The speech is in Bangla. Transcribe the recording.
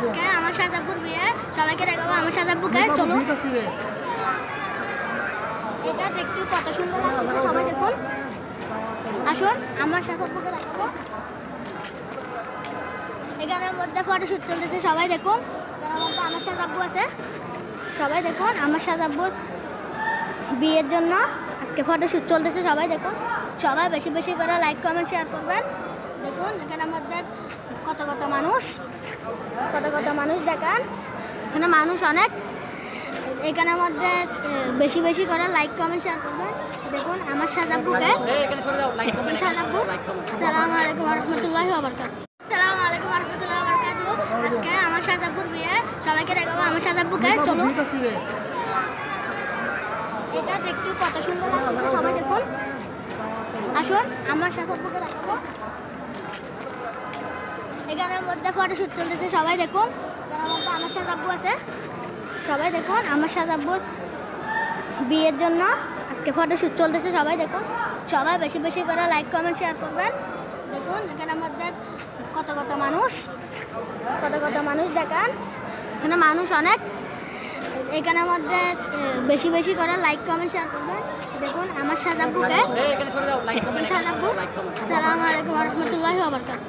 আজকে আমার শাহজাদপুর বিয়ে, সবাইকে দেখাবো আমার শাহজাদপুরকে। চলো এটা দেখতে কত সুন্দর লাগছে, সবাই দেখুন। আসুন আমার শাহজাদপুরকে দেখাবো। এখানের মধ্যে ফটোশুট চলতেছে, সবাই দেখুন। এখানের মধ্যে আমার শাহজাদপুর আছে, সবাই দেখুন। আমার শাহজাদপুর বিয়ের জন্য আজকে ফটোশুট চলতেছে, সবাই দেখুন। সবাই বেশি বেশি করে লাইক কমেন্ট শেয়ার করবেন। দেখুন এখানের মধ্যে কত মানুষ দেখান, এখানে মানুষ অনেক। এখানের মধ্যে বেশি বেশি করে লাইক কমেন্ট শেয়ার করবেন। দেখুন আমার শাহজাদপুরকে। শাহজাদপুর, আসসালামু আলাইকুম রহমতুল্লাহি ওয়া বারাকাতুহু। আসসালামু আলাইকুম রহমতুল্লাহি ওয়া বারাকাতুহু। আজকে আমার শাহজাদপুর বিয়ে, সবাইকে দেখাবো আমার শাহজাদপুরকে। চলো এটা দেখতে কত সুন্দর লাগছে, সবাই দেখুন। আসুন আমার শাহজাদপুরকে দেখাবো। এখানের মধ্যে ফটোশুট চলতেছে, সবাই দেখুন। এখানের মধ্যে আমার শাহজাদপুর আছে, সবাই দেখুন। আমার শাহজাদপুর বিয়ের জন্য আজকে ফটোশুট চলতেছে, সবাই দেখুন। সবাই বেশি বেশি করে লাইক কমেন্ট শেয়ার করবেন। দেখুন এখানের মধ্যে কত মানুষ দেখান, এখানে মানুষ অনেক। এখানের মধ্যে বেশি বেশি করে লাইক কমেন্ট শেয়ার করবেন। দেখুন আমার শাহজাদপুরকে। শাহজাদপুর, আসসালামু আলাইকুম রহমতুল্লাহি ওয়া বারাকাতুহু।